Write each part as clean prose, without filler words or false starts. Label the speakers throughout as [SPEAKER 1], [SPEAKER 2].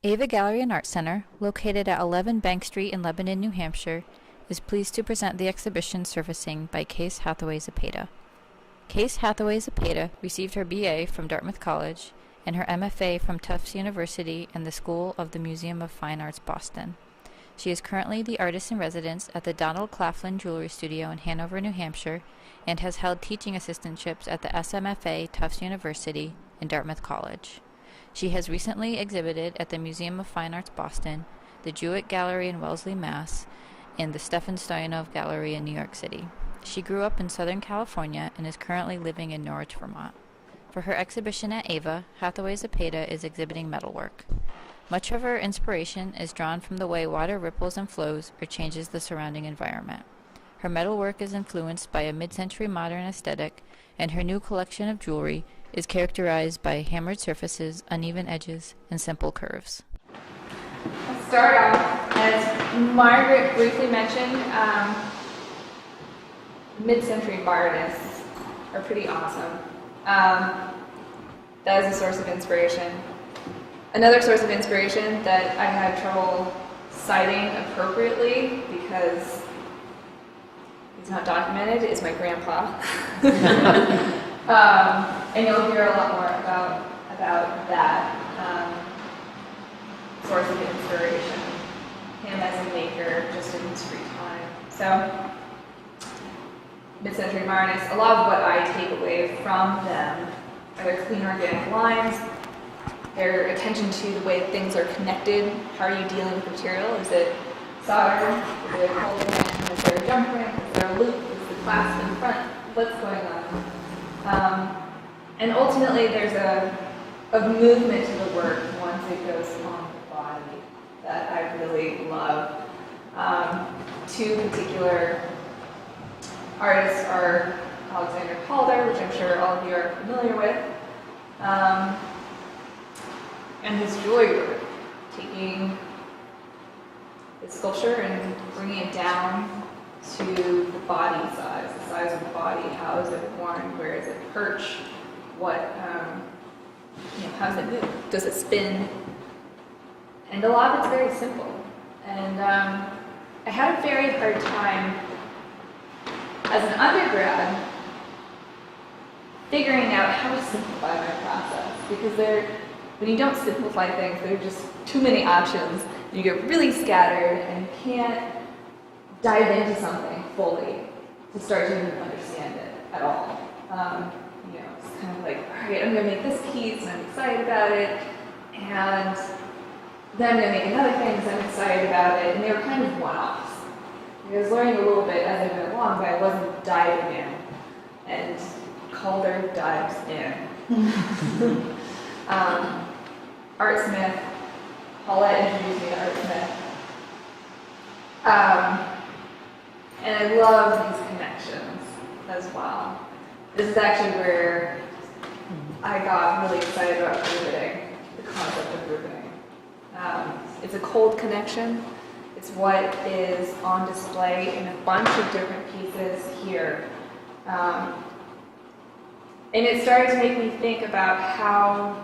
[SPEAKER 1] AVA Gallery and Art Center, located at 11 Bank Street in Lebanon, New Hampshire, is pleased to present the exhibition Surfacing by Case Hathaway Zepeda. Case Hathaway Zepeda received her BA from Dartmouth College and her MFA from Tufts University and the School of the Museum of Fine Arts, Boston. She is currently the artist in residence at the Donald Claflin Jewelry Studio in Hanover, New Hampshire, and has held teaching assistantships at the SMFA, Tufts University, and Dartmouth College. She has recently exhibited at the Museum of Fine Arts, Boston, the Jewett Gallery in Wellesley, Mass., and the Stefan Stoyanov Gallery in New York City. She grew up in Southern California and is currently living in Norwich, Vermont. For her exhibition at AVA, Hathaway Zepeda is exhibiting metalwork. Much of her inspiration is drawn from the way water ripples and flows or changes the surrounding environment. Her metalwork is influenced by a mid-century modern aesthetic, and her new collection of jewelry is characterized by hammered surfaces, uneven edges, and simple curves.
[SPEAKER 2] I'll start off, as Margaret briefly mentioned, mid-century modernists are pretty awesome. That is a source of inspiration. Another source of inspiration that I had trouble citing appropriately because he's not documented is my grandpa. And you'll hear a lot more about that source of inspiration, him as a maker just in his free time. So, mid-century modernists, a lot of what I take away from them are their clean organic lines, their attention to the way things are connected. How are you dealing with material? Is it solder? Is it holding it? Is there a jump ring? Is there a loop? Is the clasp in front? What's going on? And ultimately, there's a movement to the work once it goes on the body that I really love. Two particular artists are Alexander Calder, which I'm sure all of you are familiar with, and his jewelry work, taking his sculpture and bringing it down to the body size, the size of the body. How is it worn? Where is it perched? What, how does it move? Does it spin? And a lot of it's very simple. And I had a very hard time as an undergrad figuring out how to simplify my process, because when you don't simplify things, there are just too many options. You get really scattered and you can't dive into something fully to start to even understand it at all. It's kind of like, all right, I'm going to make this piece and I'm excited about it, and then I'm going to make another thing because I'm excited about it, and they were kind of one-offs. I was learning a little bit as I went along, but I wasn't diving in, and Calder dives in. Art Smith, Paulette introduced me to Art Smith. And I love these connections as well. This is actually where I got really excited about riveting, the concept of riveting. It's a cold connection. It's what is on display in a bunch of different pieces here. And it started to make me think about how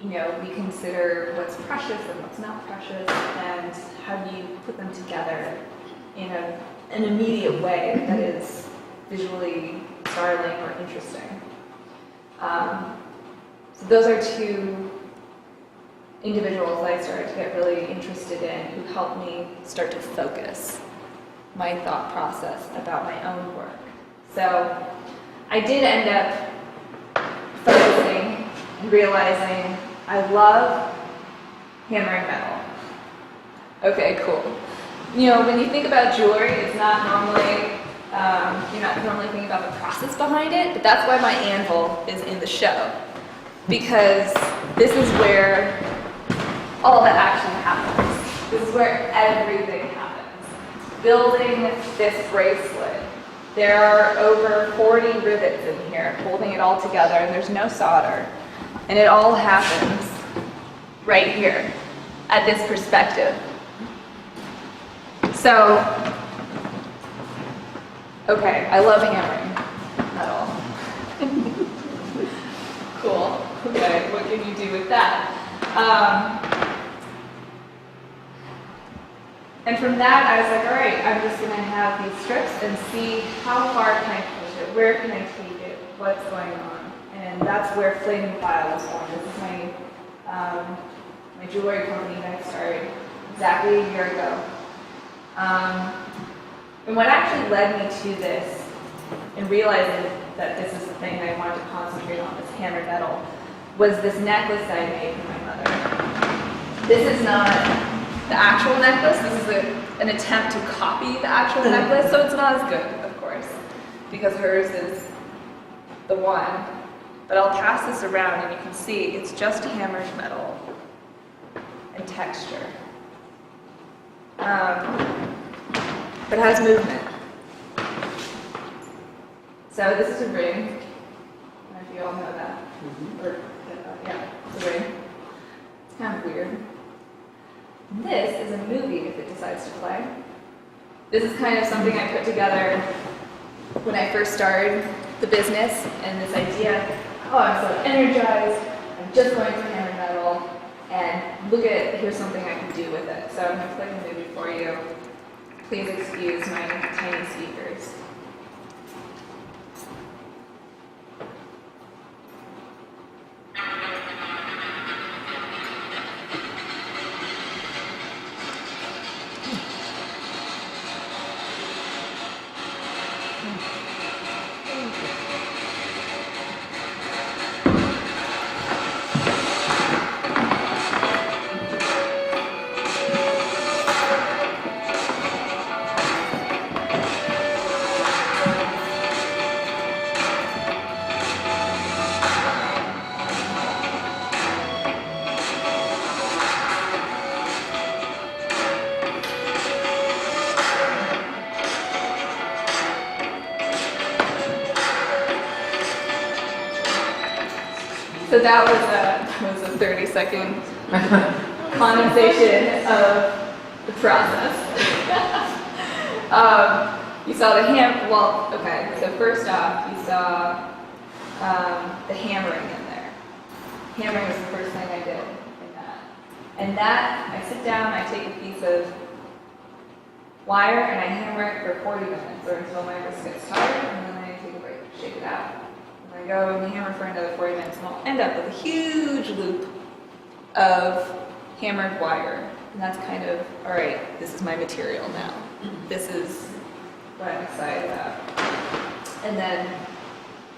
[SPEAKER 2] we consider what's precious and what's not precious, and how do you put them together in an immediate way that is visually startling or interesting. So those are two individuals that I started to get really interested in, who helped me start to focus my thought process about my own work. So I did end up focusing and realizing I love hammering metal. Okay, cool. When you think about jewelry, it's not normally, you're not normally thinking about the process behind it, but that's why my anvil is in the show. Because this is where all the action happens. This is where everything happens. Building this bracelet. There are over 40 rivets in here, holding it all together, and there's no solder. And it all happens right here, at this perspective. So, okay, I love hammering metal. Cool. Okay, what can you do with that? And from that, I was like, all right, I'm just going to have these strips and see how far can I push it, where can I take it, what's going on. And that's where Flaming File was born. This is my jewelry company that I started exactly a year ago. And what actually led me to this and realizing that this is the thing I wanted to concentrate on, this hammered metal, was this necklace that I made for my mother. This is not the actual necklace. This is an attempt to copy the actual necklace, so it's not as good, of course, because hers is the one. But I'll pass this around and you can see it's just hammered metal and texture. But it has movement. So this is a ring. I don't know if you all know that. Or, yeah, it's a ring. It's kind of weird. This is a movie if it decides to play. This is kind of something I put together when I first started the business, and this idea, oh, I'm so energized, I'm just going for hammer metal, and look at, here's something I can do with it. So I'm going to play the movie for you. Please excuse my tiny speakers. So that was a 30-second condensation of the process. You saw the well, okay, so first off, you saw the hammering in there. Hammering was the first thing I did in that. And that, I sit down, I take a piece of wire, and I hammer it for 40 minutes, or until my wrist gets tired, and then I take a break, shake it out. I go and hammer for another 40 minutes, and I'll end up with a huge loop of hammered wire. And that's kind of, all right, this is my material now. This is what I'm excited about. And then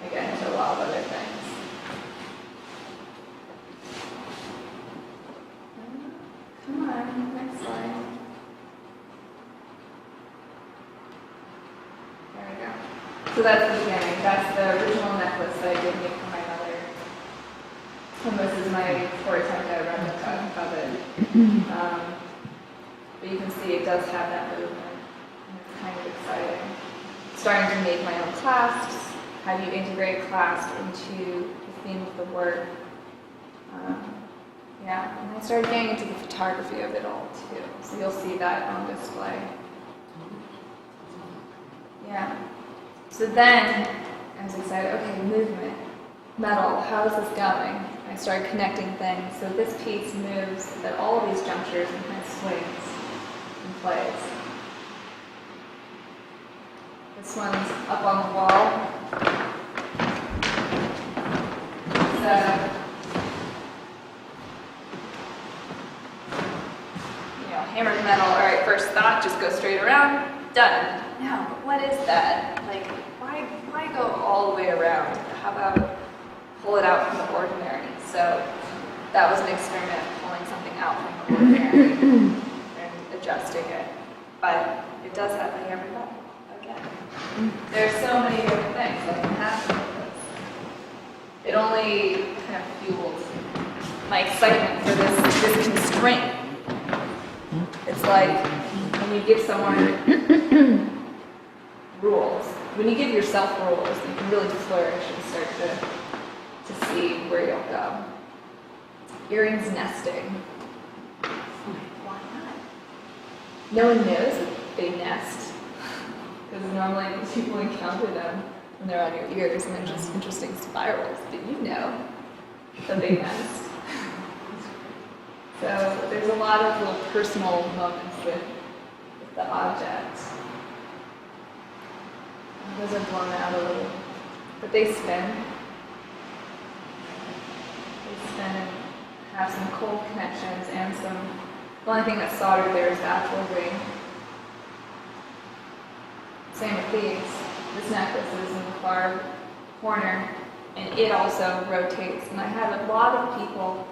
[SPEAKER 2] I get into a lot of other things. Come on, next slide. There we go. So that's the beginning. That's the original necklace that I did make for my mother. And this is my 4 attempt at a replica of it. But you can see it does have that movement. And it's kind of exciting. Starting to make my own clasps. How do you integrate clasp into the theme of the work? Yeah, and I started getting into the photography of it all too. So you'll see that on display. Yeah. So then I was excited, okay, movement, metal, how is this going? I started connecting things. So this piece moves at all of these junctures and kind of swings and plays. This one's up on the wall. So, hammered metal, all right, first thought, just go straight around, done. Now, what is that? Like, why go all the way around? How about pull it out from the ordinary? So that was an experiment of pulling something out from the ordinary and adjusting it. But it does have the hammered metal, again. There's so many different things that can happen with this. It only kind of fuels my excitement for this constraint. It's like when you give someone rules. When you give yourself rules, you can really flourish and start to see where you'll go. Earrings nesting. Why not? No one knows that they nest. Because normally people encounter them when they're on your ears and they're just interesting spirals. But you know that they nest. So there's a lot of little personal moments with the object. Those are blown out a little, but they spin. They spin and have some cold connections and some, the only thing that's soldered there is the actual ring. Same with these. This necklace is in the far corner, and it also rotates. And I had a lot of people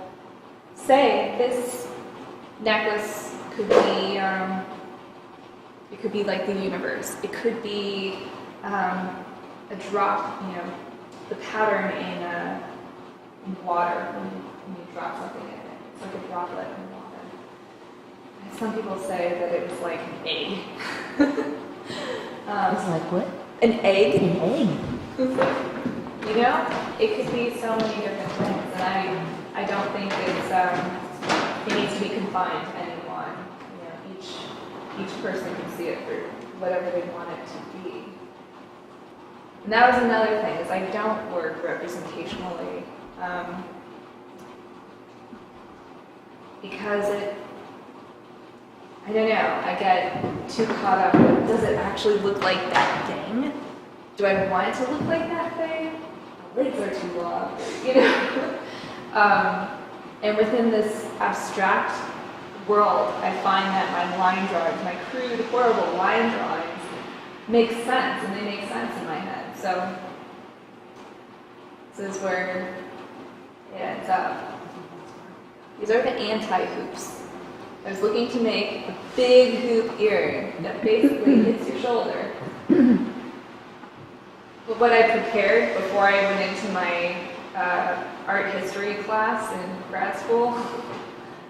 [SPEAKER 2] say this necklace could be, it could be like the universe. It could be a drop, the pattern in water when you drop something in it. It's like a droplet in water. And some people say that it was like an egg.
[SPEAKER 3] It's like what?
[SPEAKER 2] An egg.
[SPEAKER 3] An egg.
[SPEAKER 2] It could be so many different things, and I don't think it needs to be confined to anyone. Each person can see it for whatever they want it to be. And that was another thing, is I don't work representationally, because I don't know, I get too caught up with, does it actually look like that thing? Do I want it to look like that thing? My legs are too long, and within this abstract world, I find that my line drawings, my crude, horrible line drawings, make sense, and they make sense in my head. So this is where it ends up. These are the anti-hoops. I was looking to make a big hoop earring that basically hits your shoulder. But what I prepared before I went into my art history class in grad school,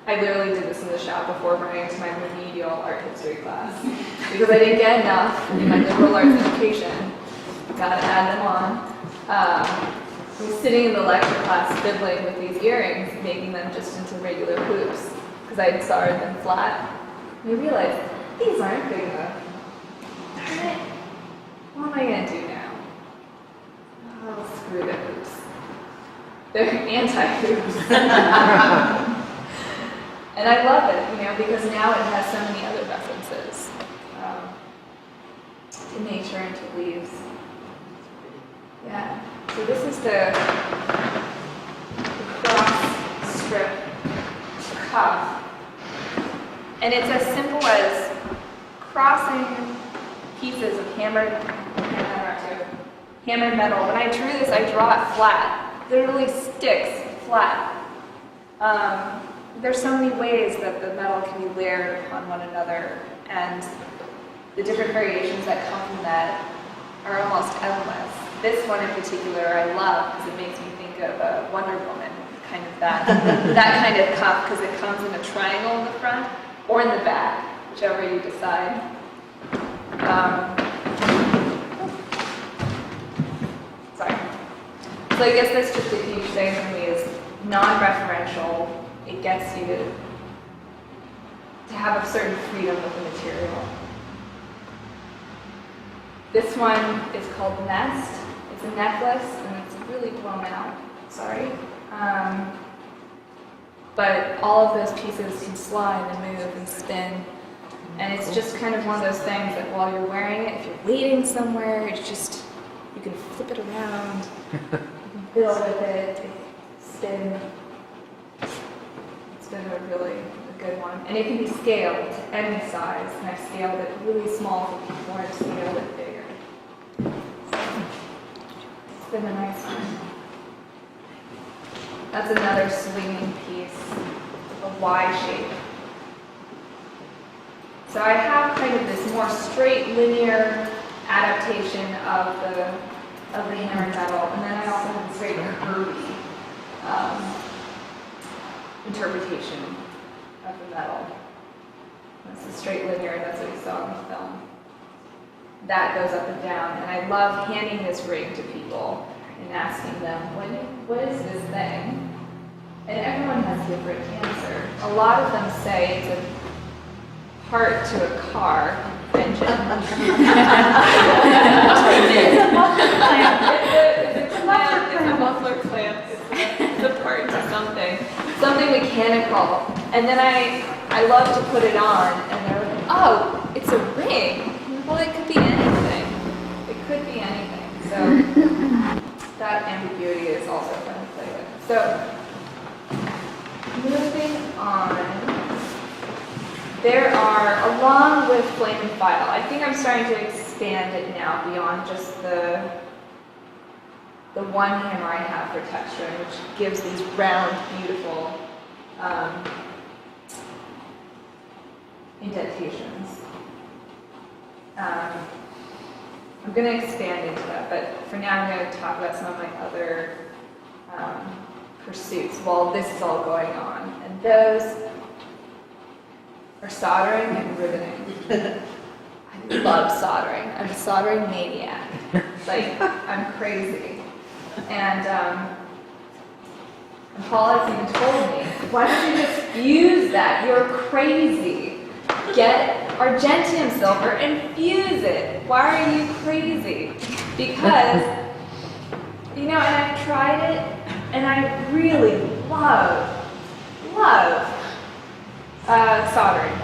[SPEAKER 2] I literally did this in the shop before going into my remedial art history class. Because I didn't get enough in my liberal arts education. Gotta add them on. I was sitting in the lecture class fiddling with these earrings, making them just into regular hoops. Because I had soldered them flat. And I realized, these aren't big enough. Darn it. What am I gonna do now? Oh, screw the hoops. They're anti-hoops. And I love it, because now it has so many other references to nature and to leaves. Yeah. So this is the cross strip cuff. And it's as simple as crossing pieces of hammered metal. When I drew this, I draw it flat. It literally sticks flat. There's so many ways that the metal can be layered upon one another, and the different variations that come from that are almost endless. This one in particular I love because it makes me think of Wonder Woman, kind of that kind of cuff, because it comes in a triangle in the front or in the back, whichever you decide. Sorry. So I guess that's just a huge thing for me, is non-referential. It gets you to have a certain freedom with the material. This one is called Nest. It's a necklace, and it's really blown out. Sorry. But all of those pieces can slide and move and spin. And it's just kind of one of those things that while you're wearing it, if you're waiting somewhere, it's just, you can flip it around, you can fiddle with it, spin. It's been a really good one. And it can be scaled to any size, and I've scaled it really small for people, or I've scaled it bigger. So, it's been a nice one. That's another swinging piece, a Y shape. So I have kind of this more straight, linear adaptation of the hammered metal, and then I also have this very curvy interpretation of the metal. That's the straight linear, that's what you saw in the film. That goes up and down, and I love handing this ring to people and asking them, what is this thing? And everyone has different answer. A lot of them say it's a part to a car engine. It's a muffler clamp. It's a part to something mechanical. And And then I love to put it on, and they're like, oh, it's a ring. Well, it could be anything. It could be anything. So that ambiguity is also fun to play with. So moving on, there are, along with Flame and File, I think I'm starting to expand it now beyond just the one hammer I have for texturing, which gives these round, beautiful indentations. I'm going to expand into that, but for now I'm going to talk about some of my other pursuits while this is all going on. And those are soldering and riveting. I love soldering. I'm a soldering maniac. Like, I'm crazy. And Paul has even told me, why don't you just fuse that? You're crazy. Get Argentium silver and fuse it. Why are you crazy? Because, you know, and I've tried it, and I really love soldering.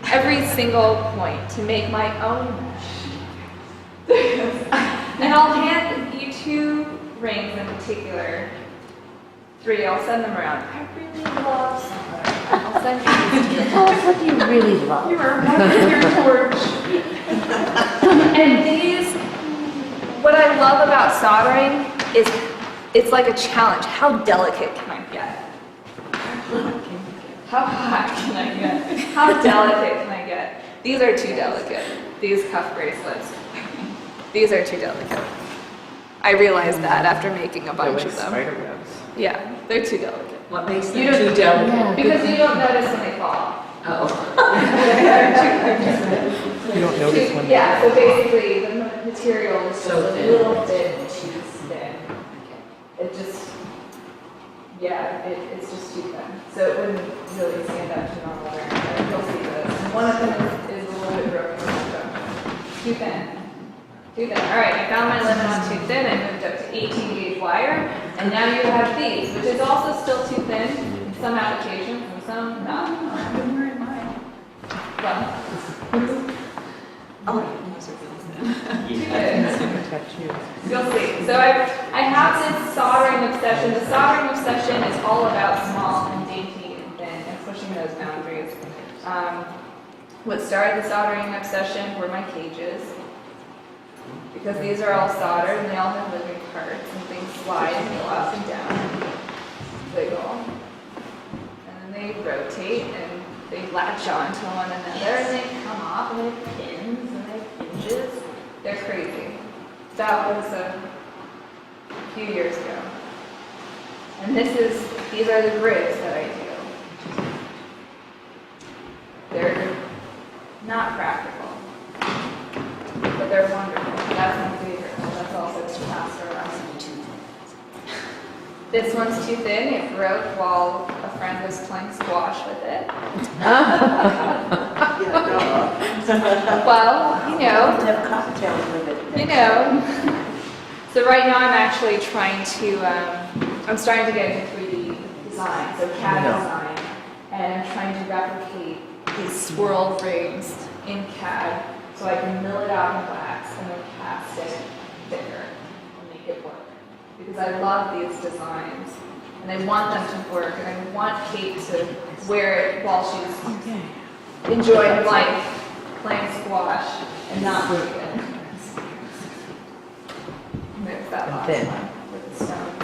[SPEAKER 2] Every single point to make my own mesh. And I'll hand you 2 rings in particular. 3, I'll send them around. I really love soldering. I'll send you these.
[SPEAKER 3] Tell us what you really love.
[SPEAKER 2] You are holding your torch. And these, what I love about soldering is it's like a challenge. How delicate can I get? How hot can I get? How delicate can I get? These are too delicate. These cuff bracelets. These are too delicate. I realized that after making a bunch of them.
[SPEAKER 4] Spider webs.
[SPEAKER 2] Yeah, they're too delicate.
[SPEAKER 5] What makes
[SPEAKER 2] You
[SPEAKER 5] them
[SPEAKER 2] don't-
[SPEAKER 5] too delicate?
[SPEAKER 3] Yeah.
[SPEAKER 2] Because you don't notice when they fall.
[SPEAKER 5] Oh.
[SPEAKER 4] You don't notice when
[SPEAKER 2] Yeah, so basically the material is just
[SPEAKER 5] So
[SPEAKER 2] a
[SPEAKER 5] thin.
[SPEAKER 2] little bit too thin. It just, yeah, it's just too thin. So it wouldn't really stand up to normal wear. But you'll see this. And one of them is a little bit broken. So too thin. Too thin. All right, I found my limit on too thin. I moved up to 18 gauge wire. And now you have these, which is also still too thin in some applications and some not. I've been wearing mine. Well,
[SPEAKER 5] Oh,
[SPEAKER 2] too thin. You'll see. So I have this soldering obsession. The soldering obsession is all about small and dainty and thin and pushing those boundaries. What started the soldering obsession were my cages. Because these are all soldered and they all have moving parts and things slide and go up and down, wiggle, and then they rotate and they latch on to one another and they come off and they have pins and they have hinges. They're crazy. That was a few years ago. And these are the grids that I do. They're not practical, but they're wonderful. That's my favorite. That's also to pass around. This one's too thin. It broke while a friend was playing squash with it. Well, you know.
[SPEAKER 5] Have cocktails with it.
[SPEAKER 2] You know. So right now I'm actually trying to, I'm starting to get into 3D design, so CAD design, and I'm trying to replicate these swirl rings in CAD so I can mill it out in wax and then cast it thicker and make it work. Because I love these designs and I want them to work and I want Kate to wear it while she's enjoying life, playing squash, and not break it. Move that last one with the stones.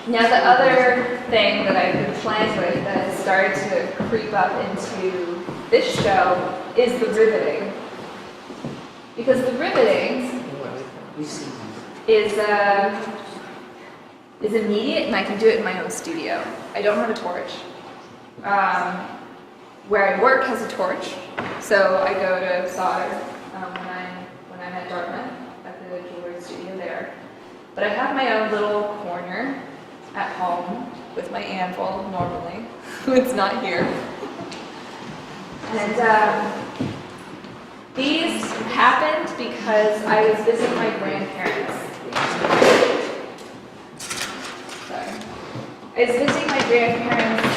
[SPEAKER 2] Now the other thing that I've been playing with that has started to creep up into this show is the riveting. Because the riveting is immediate and I can do it in my own studio. I don't have a torch. Where I work has a torch, so I go to solder when I'm at Dartmouth at the jewelry studio there. But I have my own little corner at home with my anvil normally. It's not here. And these happened because I was visiting my grandparents. Sorry. I was visiting my grandparents,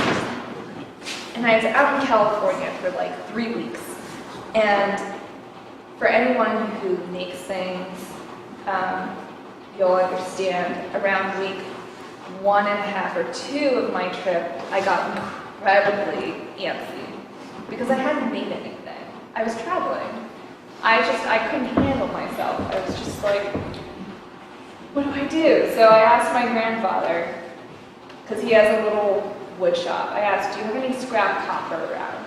[SPEAKER 2] and I was out in California for like 3 weeks. And for anyone who makes things, you'll understand around week 1.5 or 2 of my trip, I got incredibly antsy because I hadn't made anything. I was traveling. I couldn't handle myself. I was just like, what do I do? So I asked my grandfather, because he has a little wood shop. I asked, do you have any scrap copper around?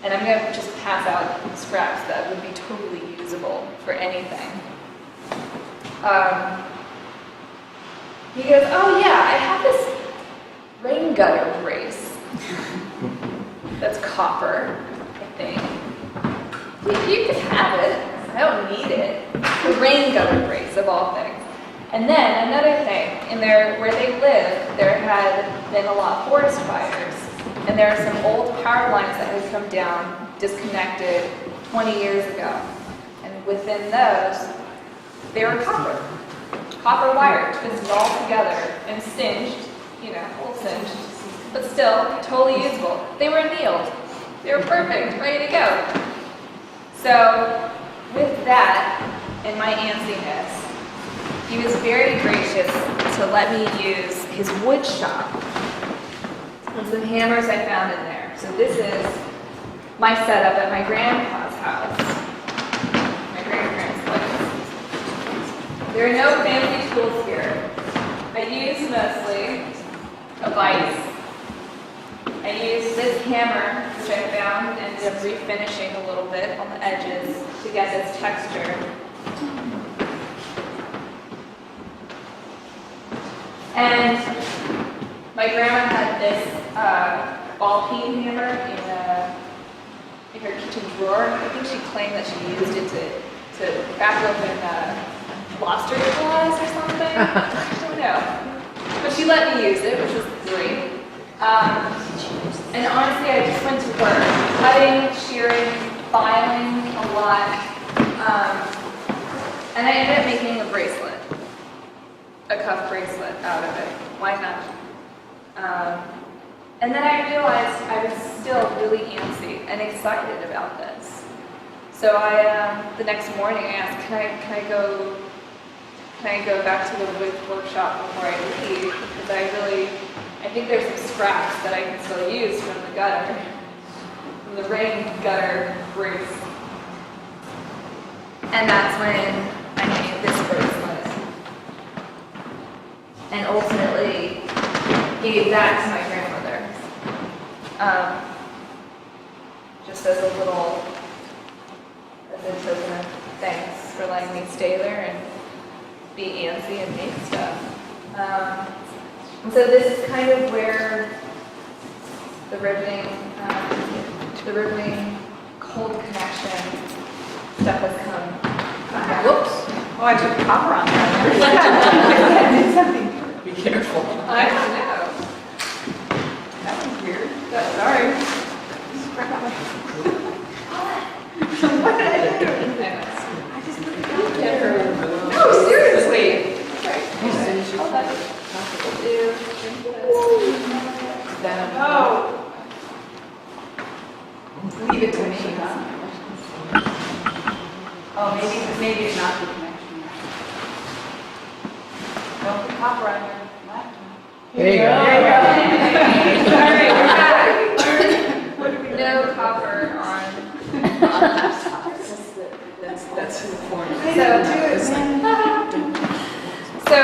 [SPEAKER 2] And I'm going to just pass out scraps that would be totally usable for anything. He goes, oh yeah, I have this rain gutter brace that's copper, I think. You can have it. I don't need it. The rain gutter brace of all things. And then another thing, in there where they live, there had been a lot of forest fires, and there are some old power lines that had come down, disconnected 20 years ago. And within those, they were copper wire, twisted all together and singed, full singed, but still totally usable. They were annealed. They were perfect, ready to go. So with that and my antsiness, he was very gracious to let me use his wood shop and some hammers I found in there. So this is my setup at my grandpa's house, my grandparents' place. There are no fancy tools here. I use mostly a vise. I use this hammer, which I found and ended up refinishing a little bit on the edges to get this texture. And my grandma had this ball peen hammer in her kitchen drawer. I think she claimed that she used it to crack open lobster claws or something. I don't know. But she let me use it, which was great. And honestly, I just went to work, cutting, shearing, filing a lot. And I ended up making a bracelet, a cuff bracelet out of it. Why not? And then I realized I was still really antsy and excited about this. So the next morning I asked, can I go back to the wood workshop before I leave? Because I think there's some scraps that I can still use from the gutter, from the rain gutter brace. And that's when I made this bracelet. And ultimately gave that to my grandmother. Just as a token of thanks for letting me stay there and be antsy and make stuff. And so this is kind of where the riveting cold connection stuff has come. Whoops! Oh, I took copper on there.
[SPEAKER 3] Be careful.
[SPEAKER 2] I don't know. That was weird. Sorry. What did I do? I just looked at her. No, seriously. Okay. Hold on. Oh. Leave it to me, huh? Oh, maybe it's not the connection. Don't put copper on your laptop.
[SPEAKER 3] There you go.
[SPEAKER 2] All right, we're back. No copper on laptops.
[SPEAKER 3] That's the point.
[SPEAKER 2] So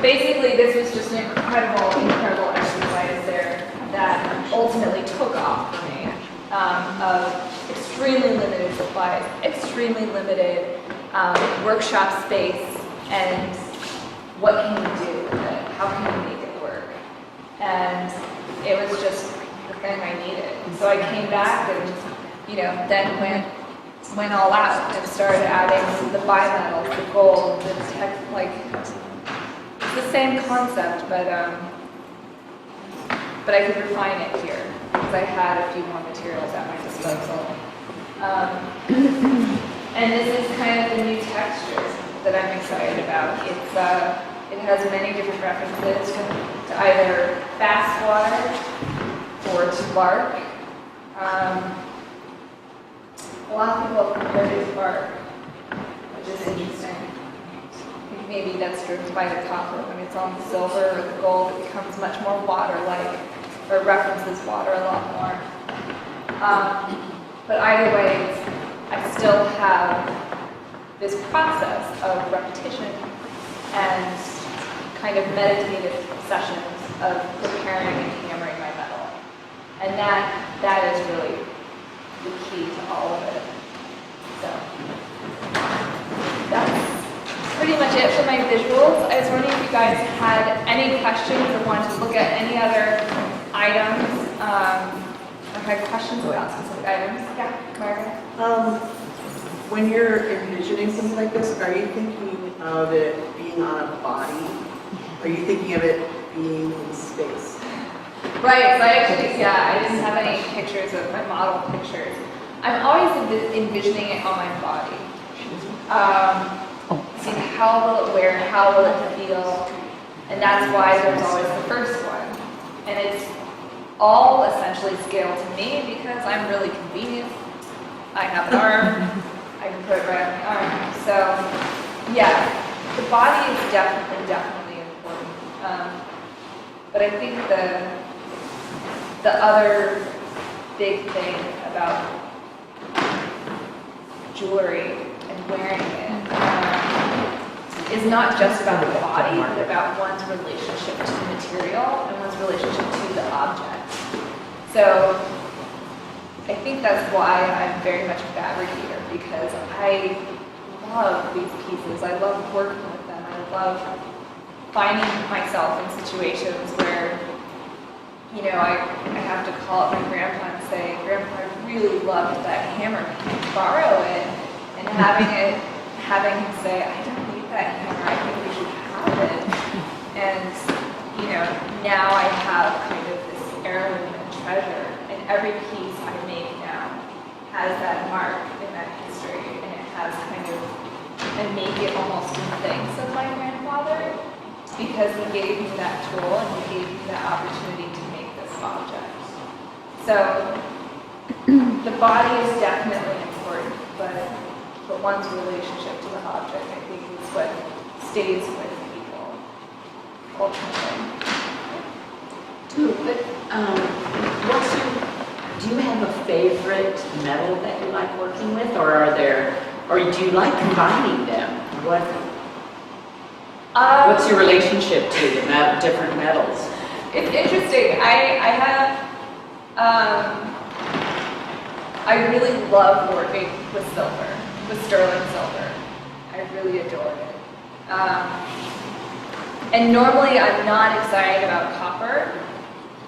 [SPEAKER 2] basically, this was just an incredible exercise there that ultimately took off for me of extremely limited supplies, extremely limited workshop space, and what can you do with it? How can you make it work? And it was just the thing I needed. So I came back and, then went all out and started adding the bimetals, the gold, the tech, it's the same concept, but I could refine it here because I had a few more materials at my disposal. And this is kind of the new texture that I'm excited about. It has many different references to either fast water or to bark. A lot of people have compared it to bark, which is interesting. I think maybe that's driven by the copper. When it's on the silver or the gold, it becomes much more water-like, or references water a lot more. But either way, I still have this process of repetition and kind of meditative sessions of preparing and hammering my metal. And that is really the key to all of it. So that's pretty much it for my visuals. I was wondering if you guys had any questions or wanted to look at any other items, or had questions about specific items. Yeah, Margaret?
[SPEAKER 3] When you're envisioning something like this, are you thinking of it being on a body? Are you thinking of it being in space?
[SPEAKER 2] Right, so I actually, I didn't have any pictures of my model pictures. I'm always envisioning it on my body. See, how will it wear, how will it feel, and that's why there's always the first one. And it's all essentially scaled to me because I'm really convenient. I have an arm, I can put it right on my arm. So, yeah, the body is definitely important. But I think the other big thing about jewelry and wearing it is not just about the body, but about one's relationship to the material and one's relationship to the object. So I think that's why I'm very much a fabricator, because I love these pieces. I love working with them. I love finding myself in situations where, I have to call up my grandpa and say, Grandpa, I really loved that hammer. Can I borrow it? And having him say, I don't need that hammer. I think we should have it. And, now I have kind of this heirloom and treasure. And every piece I make now has that mark in that history. And it has I make it almost in thanks of my grandfather, because he gave me that tool and he gave me that opportunity to make this object. So the body is definitely important, but one's relationship to the object, I think, is what stays with people ultimately.
[SPEAKER 4] Do you have a favorite metal that you like working with, or do you like combining them? What's your relationship to the different metals?
[SPEAKER 2] It's interesting. I really love working with silver, with sterling silver. I really adore it. And normally I'm not excited about copper,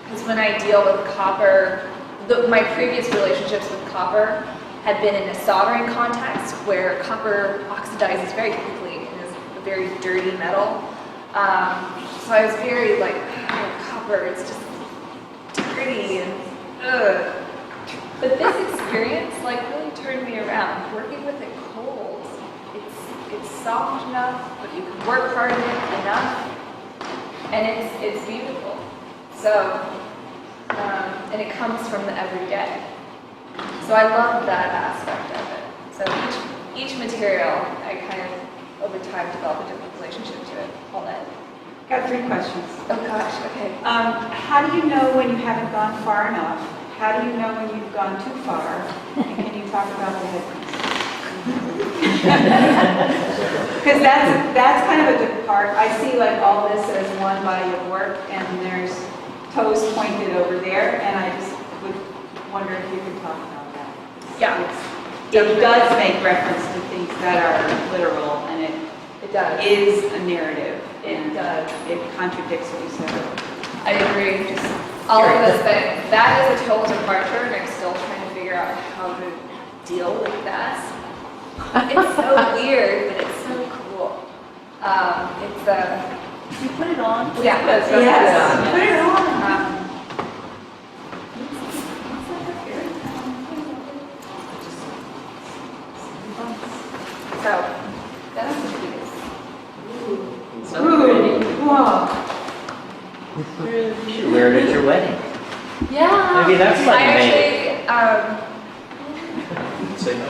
[SPEAKER 2] because when I deal with copper, my previous relationships with copper had been in a soldering context where copper oxidizes very quickly and is a very dirty metal. So I was very copper, it's just dirty and ugh. But this experience really turned me around. Working with it cold, it's soft enough, but you can work hard in it enough, and it's beautiful. So, and it comes from the everyday. So I love that aspect of it. So each material, I kind of over time develop a different relationship to it. All that.
[SPEAKER 5] Got 3 questions.
[SPEAKER 2] Oh gosh, okay.
[SPEAKER 5] How do you know when you haven't gone far enough? How do you know when you've gone too far? And can you talk about the headpiece? Because that's kind of a good part. I see all this as one body of work, and there's toes pointed over there, and I just would wonder if you could talk about that.
[SPEAKER 2] Yeah.
[SPEAKER 5] It does make reference to things that are literal, and
[SPEAKER 2] It does.
[SPEAKER 5] is a narrative, and
[SPEAKER 2] It does.
[SPEAKER 5] it contradicts what you said.
[SPEAKER 2] I agree. Just all of those things. That is a total departure, and I'm still trying to figure out how to deal with that. It's so weird, but it's so cool.
[SPEAKER 4] Did you put it on?
[SPEAKER 2] Yeah, that's
[SPEAKER 5] Yes. Put it on.
[SPEAKER 2] So that's the piece.
[SPEAKER 4] So pretty.
[SPEAKER 3] Really
[SPEAKER 6] You should wear it at your wedding.
[SPEAKER 2] Yeah.
[SPEAKER 6] Maybe that's why
[SPEAKER 2] I
[SPEAKER 6] you made
[SPEAKER 2] actually,
[SPEAKER 6] Say no.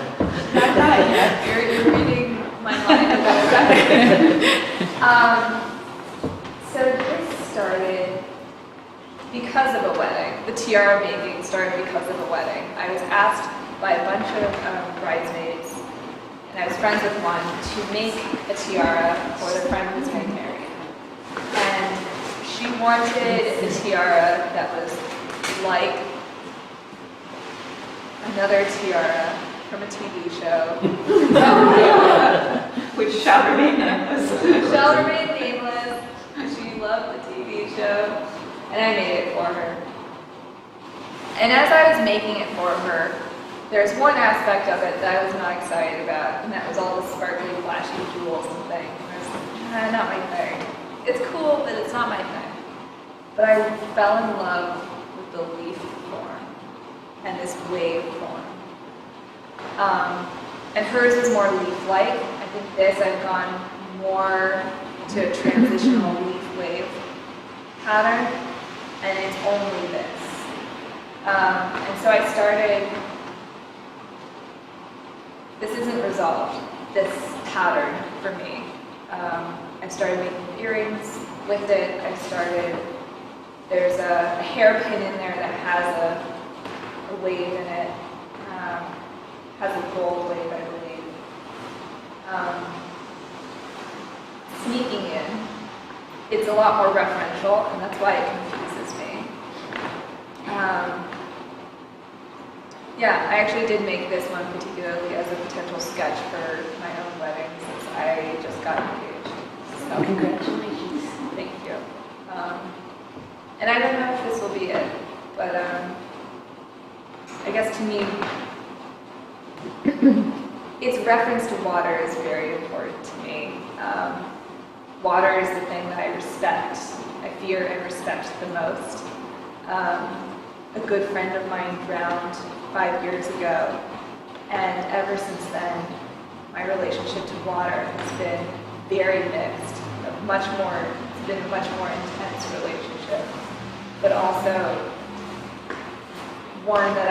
[SPEAKER 2] you're reading my mind about that. So this started because of a wedding. The tiara making started because of a wedding. I was asked by a bunch of bridesmaids, and I was friends with one, to make a tiara for the friend who was getting married. And she wanted a tiara that was like another tiara from a TV show.
[SPEAKER 5] Which shall remain nameless.
[SPEAKER 2] Shall remain nameless. She loved the TV show, and I made it for her. And as I was making it for her, there's one aspect of it that I was not excited about, and that was all the sparkly, flashy jewels and things. And I was like, not my thing. It's cool, but it's not my thing. But I fell in love with the leaf form and this wave form. And hers is more leaf-like. I think this, I've gone more to a transitional leaf wave pattern, and it's only this. And so I started, this isn't resolved, this pattern for me. I started making earrings with it. There's a hairpin in there that has a wave in it. Has a gold wave, I believe. Sneaking in, it's a lot more referential, and that's why it confuses me. Yeah, I actually did make this one particularly as a potential sketch for my own wedding, since I just got engaged. So,
[SPEAKER 4] Congratulations.
[SPEAKER 2] thank you. And I don't know if this will be it, but I guess to me, its reference to water is very important to me. Water is the thing that I respect, I fear and respect the most. A good friend of mine drowned 5 years ago, and ever since then, my relationship to water has been very mixed. It's been a much more intense relationship, but also one that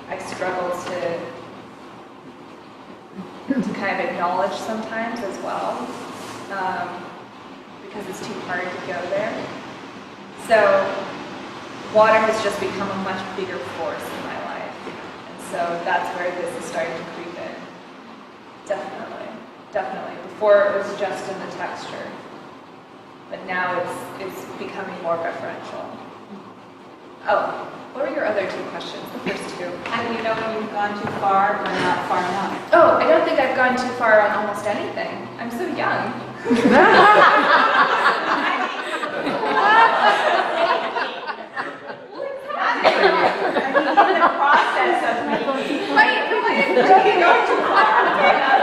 [SPEAKER 2] I struggle to kind of acknowledge sometimes as well, because it's too hard to go there. So water has just become a much bigger force in my life, and so that's where this is starting to creep in. Definitely. Before it was just in the texture, but now it's becoming more referential. Oh, what were your other two questions? The first two.
[SPEAKER 5] How do you know when you've gone too far or not far enough?
[SPEAKER 2] Oh, I don't think I've gone too far on almost anything. I'm so young.
[SPEAKER 5] In the process of making,
[SPEAKER 2] Right.
[SPEAKER 5] you can go too far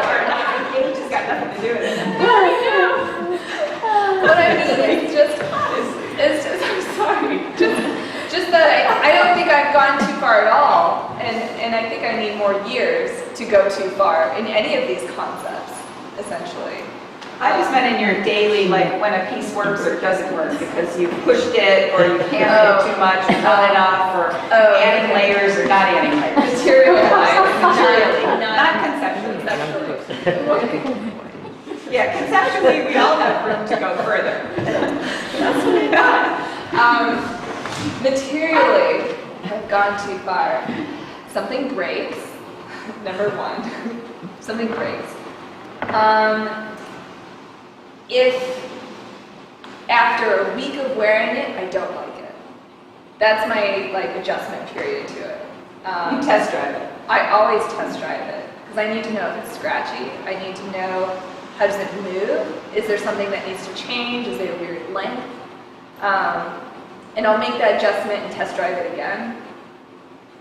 [SPEAKER 5] or not. Age has got nothing to do with it.
[SPEAKER 2] What I mean is just, I'm sorry, just that I don't think I've gone too far at all, and I think I need more years to go too far in any of these concepts, essentially.
[SPEAKER 5] I just meant in your daily, like when a piece works or doesn't work because you pushed it or you hammered it too much or not enough or adding layers or not adding layers. Materially, not conceptually. Yeah, conceptually we all have room to go further.
[SPEAKER 2] That's what I got. Materially, I've gone too far. Something breaks. Number one, something breaks. If after a week of wearing it, I don't like it, that's my adjustment period to it.
[SPEAKER 5] You test drive it.
[SPEAKER 2] I always test drive it because I need to know if it's scratchy. I need to know how does it move. Is there something that needs to change? Is it a weird length? And I'll make that adjustment and test drive it again.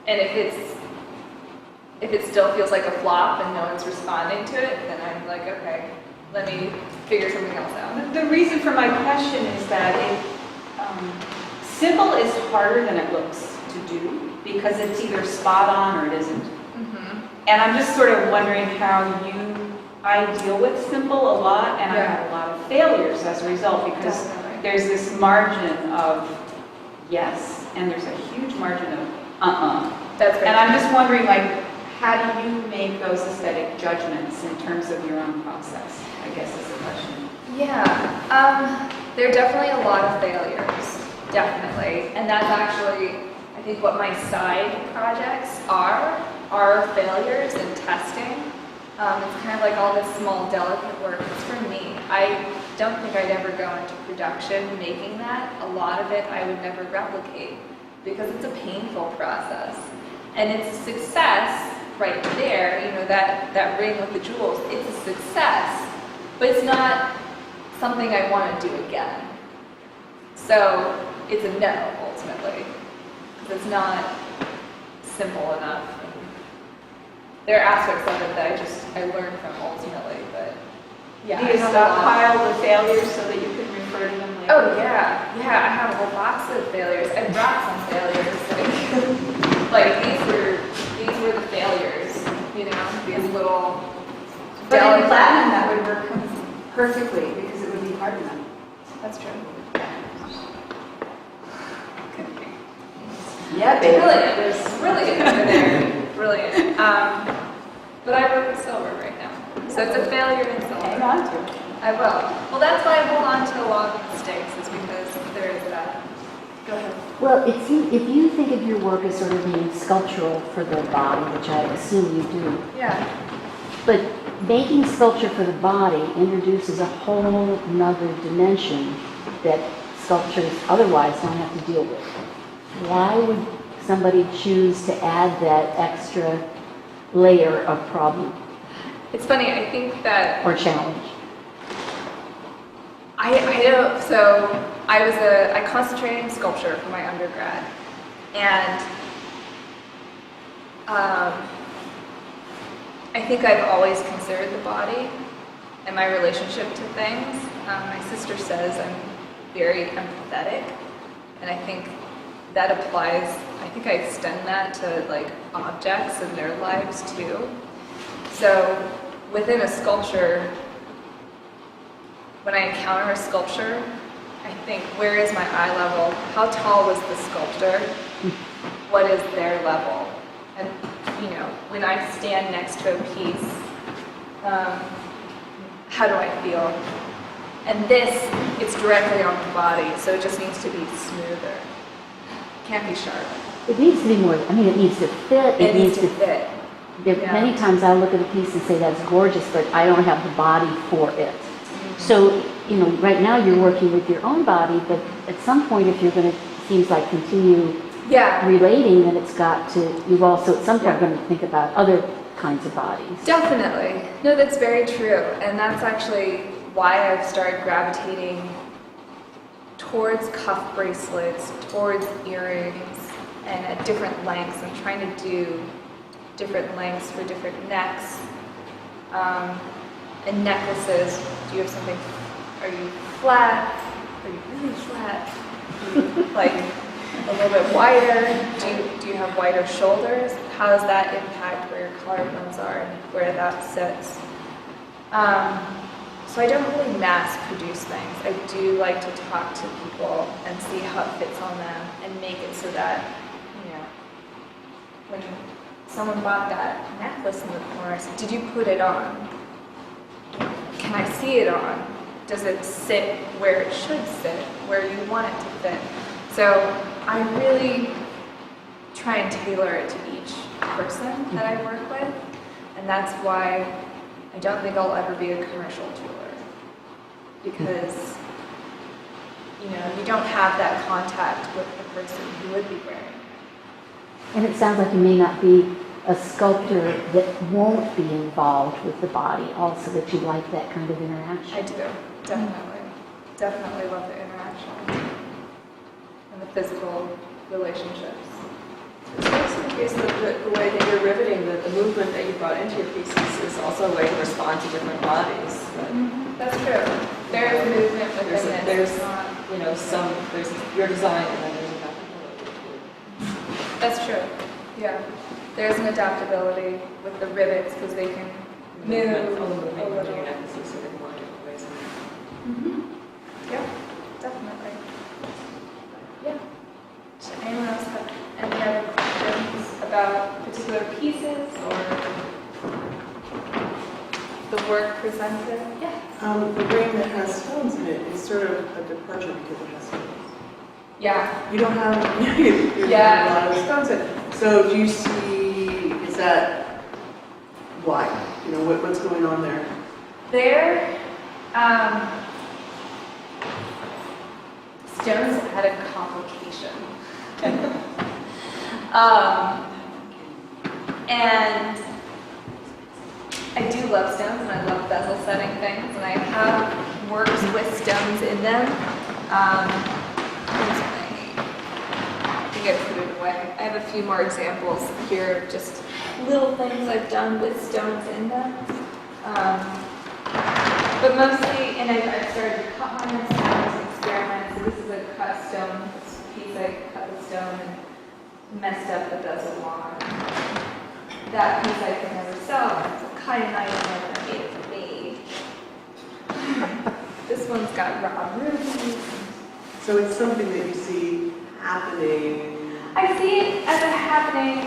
[SPEAKER 2] And if it still feels like a flop and no one's responding to it, then I'm like, okay, let me figure something else out.
[SPEAKER 5] The reason for my question is that simple is harder than it looks to do because it's either spot on or it isn't.
[SPEAKER 2] Mm-hmm.
[SPEAKER 5] And I'm just sort of wondering how I deal with simple a lot and I have a lot of failures as a result because
[SPEAKER 2] Definitely.
[SPEAKER 5] there's this margin of yes, and there's a huge margin of
[SPEAKER 2] That's great.
[SPEAKER 5] And I'm just wondering, like, how do you make those aesthetic judgments in terms of your own process, I guess is the question.
[SPEAKER 2] Yeah, there are definitely a lot of failures, definitely. And that's actually, I think, what my side projects are failures in testing. It's kind of like all this small, delicate work. It's for me. I don't think I'd ever go into production making that. A lot of it I would never replicate because it's a painful process. And it's a success right there, you know, that ring with the jewels. It's a success, but it's not something I want to do again. So it's a no, ultimately, because it's not simple enough. There are aspects of it that I learned from ultimately, but yeah.
[SPEAKER 5] Do you stockpile the failures so that you can refer to them later?
[SPEAKER 2] Oh yeah, I have a whole box of failures. I brought some failures, like these were the failures, you know, these little.
[SPEAKER 5] But in
[SPEAKER 2] delicate-
[SPEAKER 5] platinum, that would work perfectly because it would be hard enough.
[SPEAKER 2] That's true.
[SPEAKER 5] Yeah, baby.
[SPEAKER 2] Brilliant over there. Brilliant. But I work with silver right now. So it's a failure in
[SPEAKER 5] Hang
[SPEAKER 2] silver.
[SPEAKER 5] on to it.
[SPEAKER 2] I will. Well, that's why I hold on to a lot of mistakes, is because there is that. Go ahead.
[SPEAKER 6] Well, if you think of your work as sort of being sculptural for the body, which I assume you do,
[SPEAKER 2] Yeah.
[SPEAKER 6] but making sculpture for the body introduces a whole nother dimension that sculptures otherwise don't have to deal with. Why would somebody choose to add that extra layer of problem
[SPEAKER 2] It's funny, I think that
[SPEAKER 6] or challenge?
[SPEAKER 2] I don't, so I concentrated in sculpture for my undergrad, and I think I've always considered the body and my relationship to things. My sister says I'm very empathetic, and I think that applies, I think I extend that to like objects in their lives too. So within a sculpture, when I encounter a sculpture, I think, where is my eye level? How tall was the sculptor? What is their level? And, you know, when I stand next to a piece, how do I feel? And this, it's directly on the body, so it just needs to be smoother. Can't be sharp.
[SPEAKER 6] It needs to be more, I mean, it needs to fit.
[SPEAKER 2] It needs to fit.
[SPEAKER 6] There, Many times I look at a piece and say, that's gorgeous, but I don't have the body for it. So, you know, right now you're working with your own body, but at some point if you're going to, seems like continue
[SPEAKER 2] Yeah,
[SPEAKER 6] relating, then it's got to, you've also at some point going to think about other kinds of bodies.
[SPEAKER 2] definitely. No, that's very true. And that's actually why I've started gravitating towards cuff bracelets, towards earrings, and at different lengths. I'm trying to do different lengths for different necks. And necklaces, do you have something, are you flat? Are you really flat? Do you like a little bit wider? Do you have wider shoulders? How does that impact where your collarbones are and where that sits? So I don't really mass produce things. I do like to talk to people and see how it fits on them and make it so that, you know, when someone bought that necklace in the corner, I said, did you put it on? Can I see it on? Does it sit where it should sit, where you want it to fit? So I really try and tailor it to each person that I work with, and that's why I don't think I'll ever be a commercial jeweler, because you know, you don't have that contact with the person who would be wearing it.
[SPEAKER 6] And it sounds like you may not be a sculptor that won't be involved with the body, also that you like that kind of interaction.
[SPEAKER 2] I do, definitely. Definitely love the interaction and the physical relationships.
[SPEAKER 7] It's also the case that the way that you're riveting, that the movement that you brought into your pieces is also a way to respond to different bodies.
[SPEAKER 2] That's true. There is movement within it.
[SPEAKER 7] There's,
[SPEAKER 2] It's not-
[SPEAKER 7] you know, there's your design and then there's adaptability.
[SPEAKER 2] That's true. Yeah. There's an adaptability with the rivets because they can move
[SPEAKER 7] All the movement
[SPEAKER 2] a
[SPEAKER 7] of
[SPEAKER 2] little.
[SPEAKER 7] your necklaces sort of more different ways.
[SPEAKER 2] Yeah, definitely. the work presented. Yeah.
[SPEAKER 3] The ring that has stones in it is sort of a departure because it has stones.
[SPEAKER 2] Yeah.
[SPEAKER 3] You don't have, there's
[SPEAKER 2] Yeah.
[SPEAKER 3] a lot of stones in it. So do you see, is that why? You know, what's going on there?
[SPEAKER 2] There, stones had a complication. And I do love stones and I love bezel setting things and I have works with stones in them. I think I put it away. I have a few more examples here of just little things I've done with stones in them. But mostly, and I've started to cut mine in stones and experiment. So this is a cut stone piece. I cut the stone and messed up the bezel line. That piece I could never sell. It's a cutting item and I made it for me. This one's got raw rubies.
[SPEAKER 3] So it's something that you see happening.
[SPEAKER 2] I see it as a happening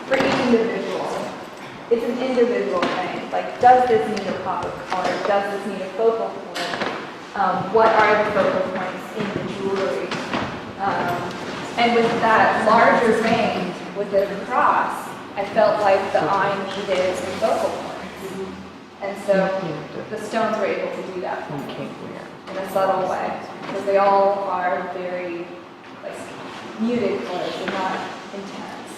[SPEAKER 2] for each individual. It's an individual thing. Like, does this need a pop of color? Does this need a focal point? What are the focal points in the jewelry? And with that larger range, with the cross, I felt like the eye needed some focal points. And so the stones were able to do that for me in a subtle way. Because they all are very like muted colors, they're not intense.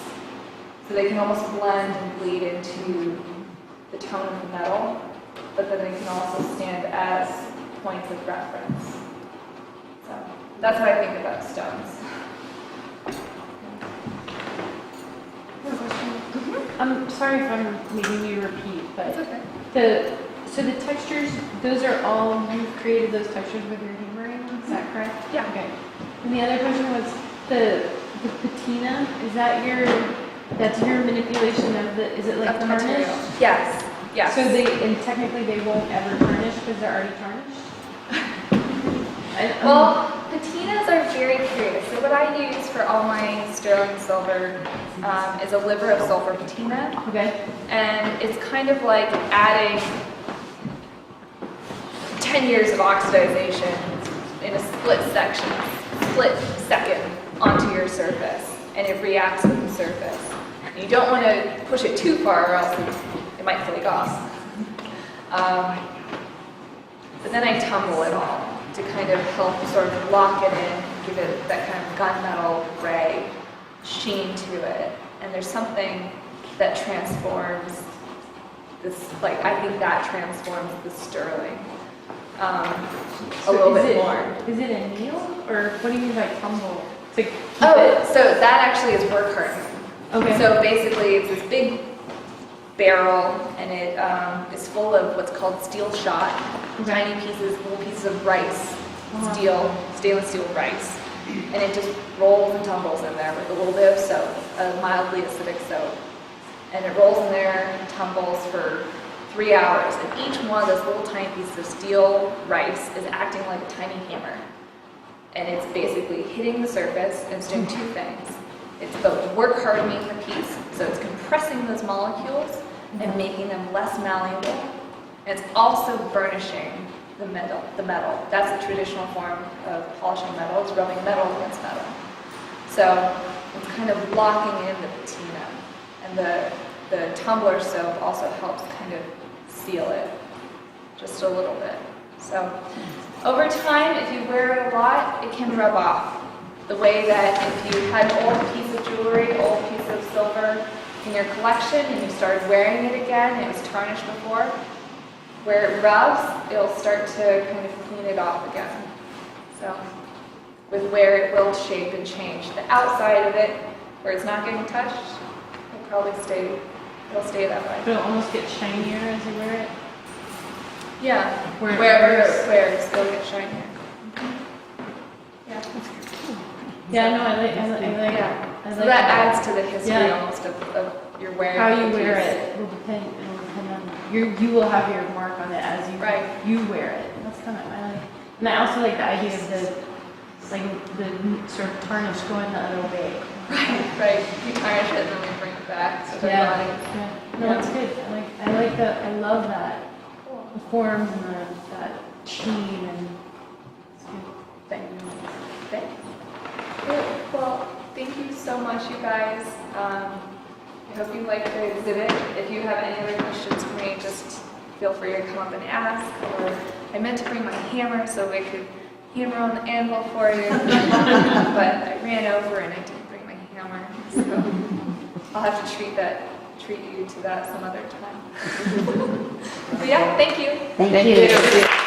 [SPEAKER 2] So they can almost blend and bleed into the tone of the metal, but then they can also stand as points of reference. So that's how I think about stones.
[SPEAKER 8] I'm sorry if I'm making you repeat, but
[SPEAKER 2] It's okay.
[SPEAKER 8] so the textures, those are all, you've created those textures with your hammering, is that correct?
[SPEAKER 2] Yeah.
[SPEAKER 8] Okay. And the other question was the patina, that's your manipulation of the, is it like
[SPEAKER 2] Of the material.
[SPEAKER 8] tarnished?
[SPEAKER 2] Yes. Yes.
[SPEAKER 8] So and technically they won't ever tarnish because they're already tarnished?
[SPEAKER 2] Well, patinas are very creative. So what I use for all my sterling silver is a liver of sulfur patina.
[SPEAKER 8] Okay.
[SPEAKER 2] And it's kind of like adding 10 years of oxidization in a split second onto your surface. And it reacts with the surface. And you don't want to push it too far or else it might flake off. But then I tumble it all to kind of help sort of lock it in, give it that kind of gunmetal gray sheen to it. And there's something that transforms this, like I think that transforms the sterling a little bit more.
[SPEAKER 8] Is it a needle? Or what do you mean by tumble? To keep
[SPEAKER 2] Oh, so that actually is work hardening.
[SPEAKER 8] Okay.
[SPEAKER 2] So basically it's this big barrel and it is full of what's called steel shot, tiny pieces, little pieces of rice, stainless steel rice. And it just rolls and tumbles in there with a little bit of soap, a mildly acidic soap. And it rolls in there and tumbles for 3 hours. And each one of those little tiny pieces of steel rice is acting like a tiny hammer. And it's basically hitting the surface and it's doing two things. It's both work hardening the piece, so it's compressing those molecules and making them less malleable. And it's also burnishing the metal. That's the traditional form of polishing metal, is rubbing metal against metal. So it's kind of locking in the patina. And the tumbler soap also helps kind of seal it just a little bit. So over time, if you wear it a lot, it can rub off. The way that if you had an old piece of jewelry, old piece of silver in your collection and you started wearing it again, it was tarnished before, where it rubs, it'll start to kind of clean it off again. So with where it will shape and change. The outside of it, where it's not getting touched, it'll probably stay that way.
[SPEAKER 8] But it'll almost get shinier as you wear it?
[SPEAKER 2] Yeah,
[SPEAKER 8] Where it
[SPEAKER 2] wherever
[SPEAKER 8] wears.
[SPEAKER 2] it wears, it'll get shinier. Yeah.
[SPEAKER 8] Yeah, no, I like
[SPEAKER 2] Yeah.
[SPEAKER 8] I
[SPEAKER 2] So
[SPEAKER 8] like
[SPEAKER 2] that adds to the history
[SPEAKER 8] Yeah.
[SPEAKER 2] almost of your wearing.
[SPEAKER 8] How
[SPEAKER 2] of
[SPEAKER 8] you
[SPEAKER 2] the
[SPEAKER 8] wear
[SPEAKER 2] piece.
[SPEAKER 8] it will depend on you will have your mark on it as you wear it. That's kind of I like. And I also like the idea of the sort of tarnish going the other way.
[SPEAKER 2] Right. You tarnish it and then we bring it back. So
[SPEAKER 8] Yeah. No, that's good. I like I love that. The forms and that sheen and it's a good thing. Thanks.
[SPEAKER 2] Good. Well, thank you so much, you guys. I hope you liked the exhibit. If you have any other questions for me, just feel free to come up and ask. Or I meant to bring my hammer so we could hammer on the anvil for you, but I ran over and I didn't bring my hammer. So I'll have to treat you to that some other time. But yeah, thank you.
[SPEAKER 6] Thank you.